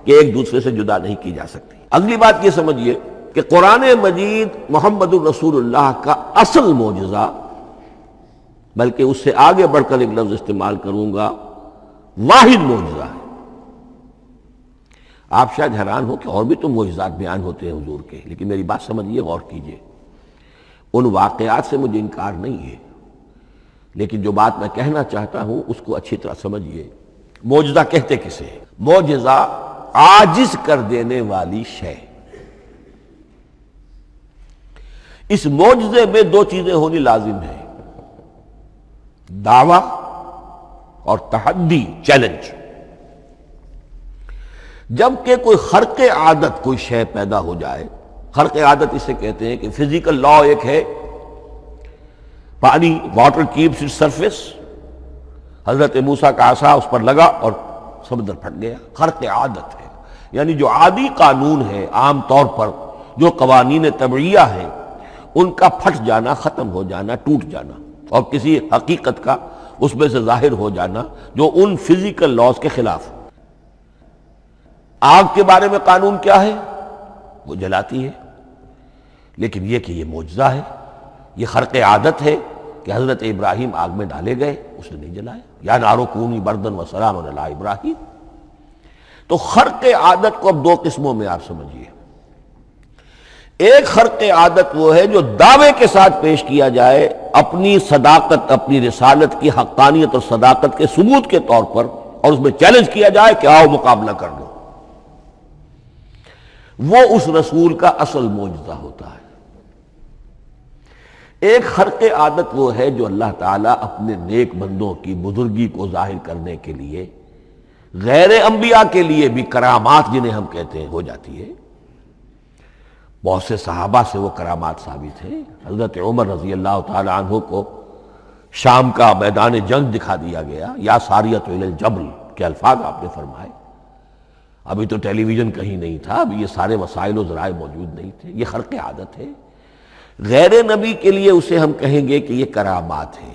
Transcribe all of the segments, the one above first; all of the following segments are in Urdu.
کہ ایک دوسرے سے جدا نہیں کی جا سکتی۔ اگلی بات یہ سمجھیے کہ قرآن مجید محمد الرسول اللہ کا اصل معجزہ، بلکہ اس سے آگے بڑھ کر ایک لفظ استعمال کروں گا، واحد معجزہ ہے۔ آپ شاید حیران ہو کہ اور بھی تو معجزات بیان ہوتے ہیں حضور کے، لیکن میری بات سمجھیے، غور کیجیے۔ ان واقعات سے مجھے انکار نہیں ہے، لیکن جو بات میں کہنا چاہتا ہوں اس کو اچھی طرح سمجھیے۔ معجزہ کہتے کسے ہیں؟ معجزہ عاجز کر دینے والی شے۔ اس معجزے میں دو چیزیں ہونی لازم ہیں، دعویٰ اور تحدی، چیلنج۔ جب کہ کوئی خرق عادت کوئی شے پیدا ہو جائے، خرق عادت اسے کہتے ہیں کہ فزیکل لا ایک ہے، پانی، واٹر کیپس اٹس سرفیس، حضرت موسیٰ کا عصا اس پر لگا اور سمندر پھٹ گیا، خرق عادت ہے۔ یعنی جو عادی قانون ہے، عام طور پر جو قوانین طبعیہ ہیں، ان کا پھٹ جانا، ختم ہو جانا، ٹوٹ جانا، اور کسی حقیقت کا اس میں سے ظاہر ہو جانا جو ان فزیکل لاز کے خلاف۔ آگ کے بارے میں قانون کیا ہے؟ وہ جلاتی ہے، لیکن یہ کہ یہ معجزہ ہے، یہ خرق عادت ہے کہ حضرت ابراہیم آگ میں ڈالے گئے، اس نے نہیں جلایا، یا نارو کونی بردن و سلام علی ابراہیم۔ تو خرق عادت کو اب دو قسموں میں آپ سمجھیے۔ ایک خرق عادت وہ ہے جو دعوے کے ساتھ پیش کیا جائے، اپنی صداقت، اپنی رسالت کی حقانیت اور صداقت کے ثبوت کے طور پر، اور اس میں چیلنج کیا جائے کہ آؤ مقابلہ کر لو۔ وہ اس رسول کا اصل معجزہ ہوتا ہے۔ ایک خرق عادت وہ ہے جو اللہ تعالیٰ اپنے نیک بندوں کی بزرگی کو ظاہر کرنے کے لیے، غیر انبیاء کے لیے بھی کرامات جنہیں ہم کہتے ہیں ہو جاتی ہے۔ بہت سے صحابہ سے وہ کرامات ثابت ہیں۔ حضرت عمر رضی اللہ تعالی عنہ کو شام کا میدان جنگ دکھا دیا گیا، یا ساریۃ الی الجبل کے الفاظ آپ نے فرمائے۔ ابھی تو ٹیلی ویژن کہیں نہیں تھا، ابھی یہ سارے وسائل و ذرائع موجود نہیں تھے، یہ خرق عادت ہے۔ غیر نبی کے لیے اسے ہم کہیں گے کہ یہ کرامات ہے۔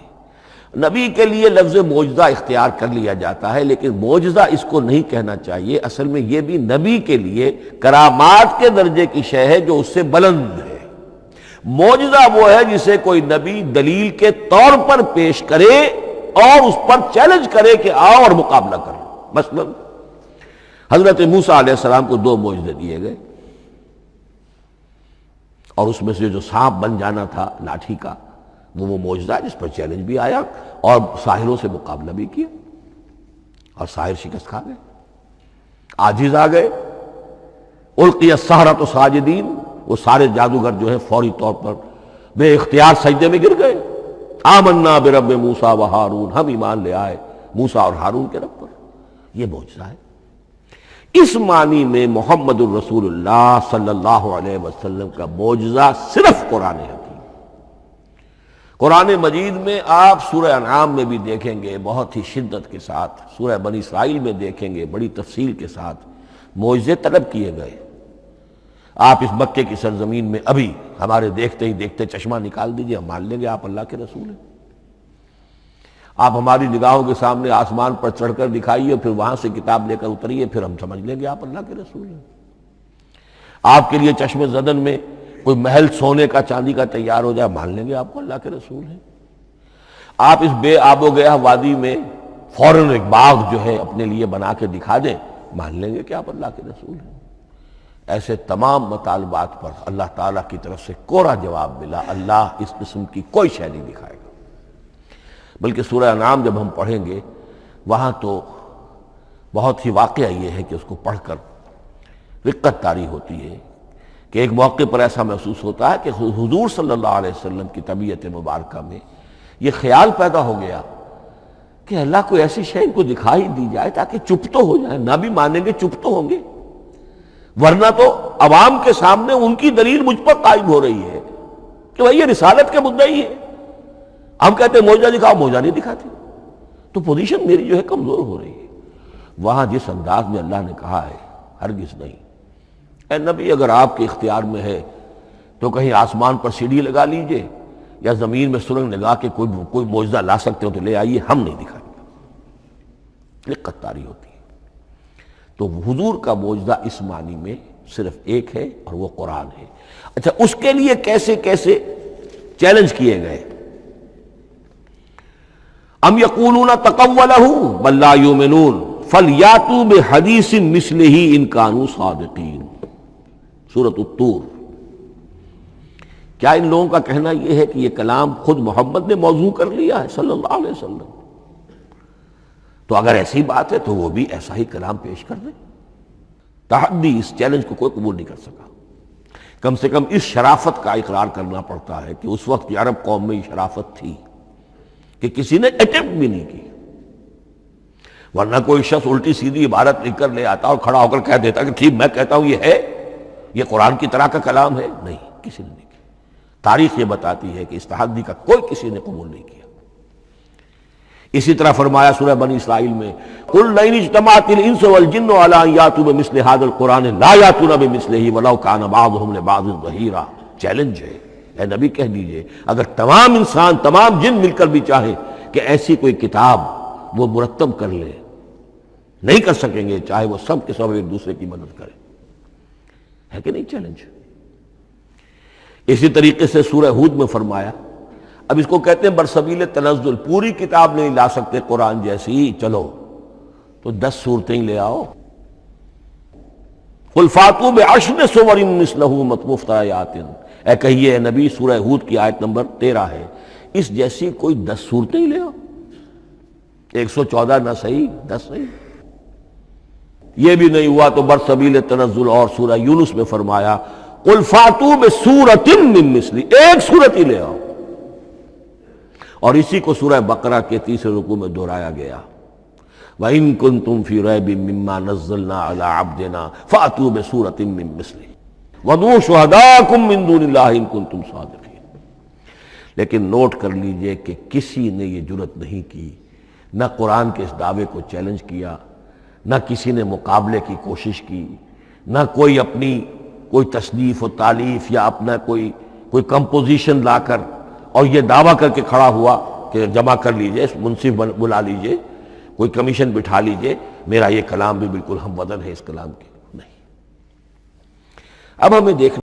نبی کے لیے لفظ معجزہ اختیار کر لیا جاتا ہے، لیکن معجزہ اس کو نہیں کہنا چاہیے۔ اصل میں یہ بھی نبی کے لیے کرامات کے درجے کی شے ہے جو اس سے بلند ہے۔ معجزہ وہ ہے جسے کوئی نبی دلیل کے طور پر پیش کرے اور اس پر چیلنج کرے کہ آؤ اور مقابلہ کرو۔ مثلا حضرت موسیٰ علیہ السلام کو دو معجزے دیے گئے، اور اس میں سے جو سانپ بن جانا تھا لاٹھی کا، وہ معجزہ جس پر چیلنج بھی آیا اور ساحروں سے مقابلہ بھی کیا، اور ساحر شکست کھا گئے، عاجز آ گئے۔ القی السحرۃ ساجدین، وہ سارے جادوگر جو ہیں فوری طور پر بے اختیار سجدے میں گر گئے۔ آمنا برب موسیٰ و ہارون، ہم ایمان لے آئے موسیٰ اور ہارون کے رب پر۔ یہ معجزہ ہے۔ اس معنی میں محمد الرسول اللہ صلی اللہ علیہ وسلم کا معجزہ صرف قرآن حکیم۔ قرآن مجید میں آپ سورہ انعام میں بھی دیکھیں گے بہت ہی شدت کے ساتھ، سورہ بنی اسرائیل میں دیکھیں گے بڑی تفصیل کے ساتھ معجزے طلب کیے گئے۔ آپ اس مکے کی سرزمین میں ابھی ہمارے دیکھتے ہی دیکھتے چشمہ نکال دیجئے، ہم مان لیں گے آپ اللہ کے رسول ہیں۔ آپ ہماری نگاہوں کے سامنے آسمان پر چڑھ کر دکھائیے، پھر وہاں سے کتاب لے کر اتریے، پھر ہم سمجھ لیں گے آپ اللہ کے رسول ہیں۔ آپ کے لیے چشم زدن میں کوئی محل سونے کا چاندی کا تیار ہو جائے، مان لیں گے آپ کو اللہ کے رسول ہیں۔ آپ اس بے آب و گیا وادی میں فوراً ایک باغ جو ہے اپنے لیے بنا کے دکھا دیں، مان لیں گے کہ آپ اللہ کے رسول ہیں۔ ایسے تمام مطالبات پر اللہ تعالیٰ کی طرف سے کوڑا جواب ملا، اللہ اس قسم کی کوئی شے نہیں دکھائے گا۔ بلکہ سورہ انعام جب ہم پڑھیں گے وہاں تو بہت ہی واقعہ یہ ہے کہ اس کو پڑھ کر رقت طاری ہوتی ہے کہ ایک موقع پر ایسا محسوس ہوتا ہے کہ حضور صلی اللہ علیہ وسلم کی طبیعت مبارکہ میں یہ خیال پیدا ہو گیا کہ اللہ کو ایسی شے ان کو دکھائی دی جائے تاکہ چپ تو ہو جائے، نہ بھی مانیں گے چپ تو ہوں گے، ورنہ تو عوام کے سامنے ان کی دلیل مجھ پر قائم ہو رہی ہے کہ بھائی یہ رسالت کے مدعی ہے، ہم کہتے ہیں معجزہ دکھاؤ، معجزہ نہیں دکھاتے، تو پوزیشن میری جو ہے کمزور ہو رہی ہے۔ وہاں جس انداز میں اللہ نے کہا ہے، ہرگز نہیں، اے نبی اگر آپ کے اختیار میں ہے تو کہیں آسمان پر سیڑھی لگا لیجئے یا زمین میں سرنگ لگا کے کوئی معجزہ لا سکتے ہو تو لے آئیے، ہم نہیں دکھائیں گے۔ رقت طاری ہوتی ہے۔ تو حضور کا معجزہ اس معنی میں صرف ایک ہے اور وہ قرآن ہے۔ اچھا، اس کے لیے کیسے کیسے چیلنج کیے گئے؟ ام یقولون تقولہ بل لا یؤمنون فلیاتوا بحدیث مثلہ ان کانوا صادقین، سورۃ الطور۔ کیا ان لوگوں کا کہنا یہ ہے کہ یہ کلام خود محمد نے موضوع کر لیا ہے صلی اللہ علیہ وسلم؟ تو اگر ایسی بات ہے تو وہ بھی ایسا ہی کلام پیش کر دیں۔ تحدی، اس چیلنج کو کوئی قبول نہیں کر سکا۔ کم سے کم اس شرافت کا اقرار کرنا پڑتا ہے کہ اس وقت کی عرب قوم میں یہ شرافت تھی کہ کسی نے اٹیمپٹ بھی نہیں کی، ورنہ کوئی شخص الٹی سیدھی عبارت لکھ کر لے آتا اور کھڑا ہو کر کہہ دیتا کہ ٹھیک میں کہتا ہوں یہ ہے، یہ قرآن کی طرح کا کلام ہے۔ نہیں، کسی نے نہیں کیا۔ تاریخ یہ بتاتی ہے کہ اس تحدی کا کوئی کسی نے قبول نہیں کیا۔ اسی طرح فرمایا سورہ بنی اسرائیل میں قُلْ لَئِنِ اجْتَمَعَتِ الْإِنسُ وَالْجِنُّ عَلَىٰ أَن يَأْتُوا بِمِثْلِ هَٰذَا الْقُرْآنِ لَا يَأْتُونَ بِمِثْلِهِ وَلَوْ كَانَ بَعْضُهُمْ لِبَعْضٍ ظَهِيرًا۔ چیلنج ہے، اے نبی کہہ دیجئے اگر تمام انسان، تمام جن مل کر بھی چاہیں کہ ایسی کوئی کتاب وہ مرتب کر لے، نہیں کر سکیں گے، چاہے وہ سب کے سب ایک دوسرے کی مدد کریں۔ ہے کہ نہیں چیلنج؟ اسی طریقے سے سورہ ہود میں فرمایا، اب اس کو کہتے ہیں برسبیل تنزل، پوری کتاب نہیں لا سکتے قرآن جیسی، چلو تو 10 سورتیں لے آؤ۔ قُلْ فَاتُوا بِعَشْرِ سُوَرٍ مِثْلَهُ مُفْتَرَيَاتٍ، اے کہیے اے نبی، سورہ ہود کی آیت نمبر 13 ہے، اس جیسی کوئی 10 سورتیں لے آؤ۔ 114 نہ صحیح، 10 صحیح۔ یہ بھی نہیں ہوا تو برسبیل تنزل اور سورہ یونس میں فرمایا قُلْ فَاتُوا بِسُورَةٍ مِّن مِثْلِهِ، ایک سورت ہی لے آؤ۔ اور اسی کو سورہ بقرہ کے 3 رکوع میں دہرایا گیا، وَإِن كُنتُمْ فِي رَيْبٍ مِّمَّا نَزَّلْنَا عَلَىٰ عَبْدِنَا فَأْتُوا بِسُورَةٍ مِّن مِّثْلِهِ وَادْعُوا شُهَدَاءَكُم مِّن دُونِ اللَّهِ إِن كُنتُمْ صَادِقِينَ۔ لیکن نوٹ کر لیجئے کہ کسی نے یہ جرأت نہیں کی، نہ قرآن کے اس دعوے کو چیلنج کیا، نہ کسی نے مقابلے کی کوشش کی، نہ کوئی اپنی کوئی تصنیف و تالیف یا اپنا کوئی کمپوزیشن لا کر اور یہ دعویٰ کر کے کھڑا ہوا کہ جمع کر لیجئے، منصف بلا لیجئے، کوئی کمیشن بٹھا لیجئے، میرا یہ کلام بھی بالکل ہم وزن ہے اس کلام کے۔ نہیں، اب ہمیں دیکھنا